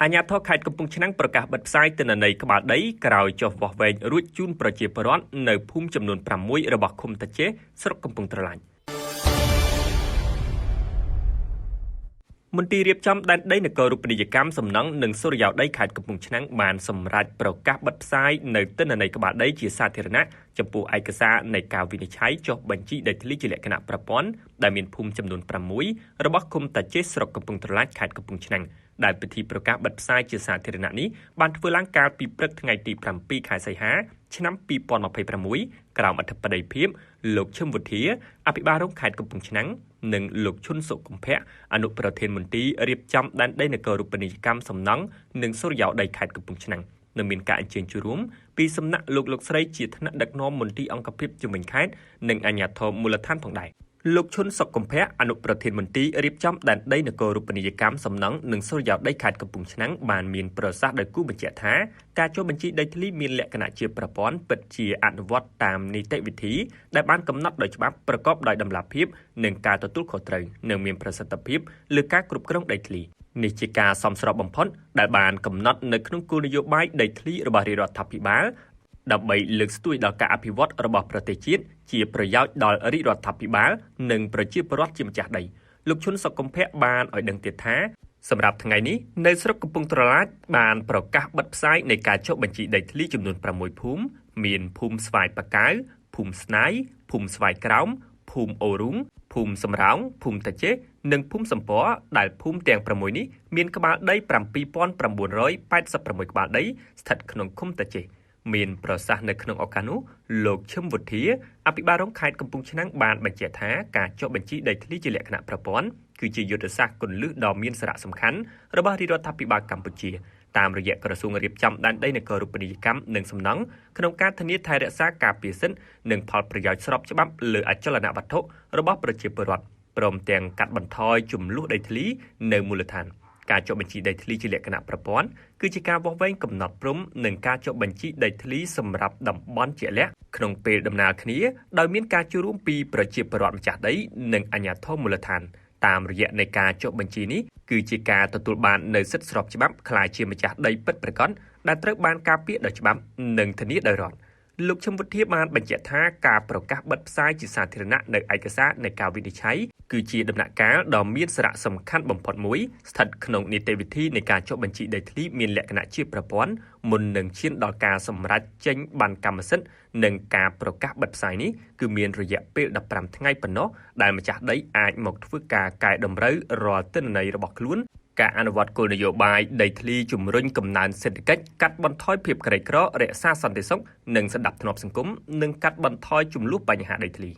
អាជ្ញាធរខេត្តកំពង់ឆ្នាំងប្រកាសបិទផ្សាយទិន្នន័យក្បាលដីក្រោយចុះវាស់វែងរួចជូនប្រជាពលរដ្ឋនៅភូមិចំនួន6របស់ឃុំតាចេស្រុកកំពង់ត្រឡាញ់មន្ទីររៀបចំដែនដីនគររូបនីយកម្មសំណង់និងសុរិយោដីខេត្តកំពង់ឆ្នាំងបានសម្រេចប្រកាសបិទផ្សាយនៅទិន្នន័យក្បាលដីជាសាធារណៈចំពោះឯកសារនៃការវិនិច្ឆ័យចុះបញ្ជីដីធ្លីជាលក្ខណៈប្រព័ន្ធដែលមានភូមិចំនួន6របស់ឃុំតាចេស្រុកកំពង់ត្រឡាញ់ខេត្តកំពង់ឆ្នាំងដែលពិធីប្រកាសបិទផ្សាយជាសាធារណៈនេះបានធ្វើឡើងកាលពីព្រឹកថ្ងៃទី7ខែសីហាឆ្នាំ2026ក្រោមអធិបតីភាពលោកឈឹមវុធាអភិបាលរងខេត្តកំពង់ឆ្នាំងនិងលោកឈុនសុគម្ភៈអនុប្រធានមន្ទីររៀបចំដែនដីនគររូបនីយកម្មសំណង់និងសុរិយោដីខេត្តកំពង់ឆ្នាំងនៅមានការអញ្ជើញចូលរួមពីសំណាក់លោកស្រីជាថ្នាក់ដឹកនាំមន្ទីរអង្គភាពជំនាញខេត្តនិងអាជ្ញាធរមូលដ្ឋានផងដែរលោកឈុនសុគម្ភៈអនុប្រធានមន្ទីររៀបចំដែនដីនគររូបនីយកម្មសំណង់និងសុរិយោដីខេត្តកំពង់ឆ្នាំងបានមានប្រសាសន៍ដោយគូបញ្ជាក់ថាការចុះបញ្ជីដីធ្លីមានលក្ខណៈជាប្រព័ន្ធពិតជាអនុវត្តតាមនីតិវិធីដែលបានកំណត់ដោយច្បាប់ប្រកបដោយតម្លាភាពនិងការទទួលខុសត្រូវនិងមានប្រសិទ្ធភាពលើការគ្រប់គ្រងដីធ្លីនេះជាការសមស្របបំផុតដែលបានកំណត់នៅក្នុងគោលនយោបាយដីធ្លីរបស់រាជរដ្ឋាភិបាលដើម្បីលើកស្ទួយដល់ការអភិវឌ្ឍរបស់ប្រទេសជាតិជាប្រយោជន៍ដល់រាជរដ្ឋាភិបាលនិងប្រជាពលរដ្ឋជាម្ចាស់ដីលោកឈុនសុគម្ភៈបានឲ្យដឹងទៀតថាសម្រាប់ថ្ងៃនេះនៅស្រុកកំពង់ត្រឡាចបានប្រកាសបិទផ្សាយនៃការចុះបញ្ជីដីធ្លីចំនួន6ភូមិមានភូមិស្វាយប៉ាកៅភូមិស្នាយភូមិស្វាយក្រោមភូមិអូរុងភូមិសំរោងភូមិតាចេនិងភូមិសំពរដែលភូមិទាំង6នេះមានក្បាលដី7986ក្បាលដីស្ថិតក្នុងឃុំតាចេមានប្រសាសន៍នៅក្នុងឱកាសនោះលោកឈឹមវុធាអភិបាលរងខេត្តកំពង់ឆ្នាំងបានបញ្ជាក់ថាការចុះបញ្ជីដីធ្លីជាលក្ខណៈប្រព័ន្ធគឺជាយុទ្ធសាស្ត្រគន្លឹះដ៏មានសារៈសំខាន់របស់រាជរដ្ឋាភិបាលកម្ពុជាតាមរយៈក្រសួងរៀបចំដែនដីនគររូបនីយកម្មនិងសំណង់ក្នុងការធានាថែរក្សាការពារសិទ្ធិនិងផលប្រយោជន៍ស្របច្បាប់លើអចលនវត្ថុរបស់ប្រជាពលរដ្ឋព្រមទាំងកាត់បន្ថយចំនួនដីធ្លីនៅមូលដ្ឋានការចុះបញ្ជីដីធ្លីជាលក្ខណៈប្រព័ន្ធគឺជាការវាស់វែងកំណត់ព្រំនិងការចុះបញ្ជីដីធ្លីសម្រាប់តំបន់ជាក់លាក់ក្នុងពេលដំណើរគ្នាដោយមានការចូលរួមពីប្រជាពលរដ្ឋម្ចាស់ដីនិងអាជ្ញាធរមូលដ្ឋានតាមរយៈនៃការចុះបញ្ជីនេះគឺជាការទទួលបាននូវសិទ្ធិស្របច្បាប់ក្លាយជាម្ចាស់ដីពិតប្រាកដដែលត្រូវបានការពារដោយច្បាប់និងធានាដោយរដ្ឋលោកឈឹមវុធាបានបញ្ជាក់ថាការប្រកាសបិទផ្សាយជាសាធារណៈនៅឯកសារនៃការវិនិច្ឆ័យគឺជាដំណាក់កាលដ៏មានសារៈសំខាន់បំផុតមួយស្ថិតក្នុងនីតិវិធីនៃការចុះបញ្ជីដីធ្លីមានលក្ខណៈជាប្រព័ន្ធមុននឹងឈានដល់ការសម្រេចចេញប័ណ្ណកម្មសិទ្ធិនិងការប្រកាសបិទផ្សាយនេះគឺមានរយៈពេល15ថ្ងៃប៉ុណ្ណោះដែលម្ចាស់ដីអាចមកធ្វើការកែតម្រូវរាល់ទិន្នន័យរបស់ខ្លួនការអនុវត្តគោលនយោបាយដីធ្លីជំរុញកំណើនសេដ្ឋកិច្ចកាត់បន្ថយភាពក្រីក្ររក្សាសន្តិសុខនិងសណ្ដាប់ធ្នាប់សង្គមនិងកាត់បន្ថយចំនួនបញ្ហាដីធ្លី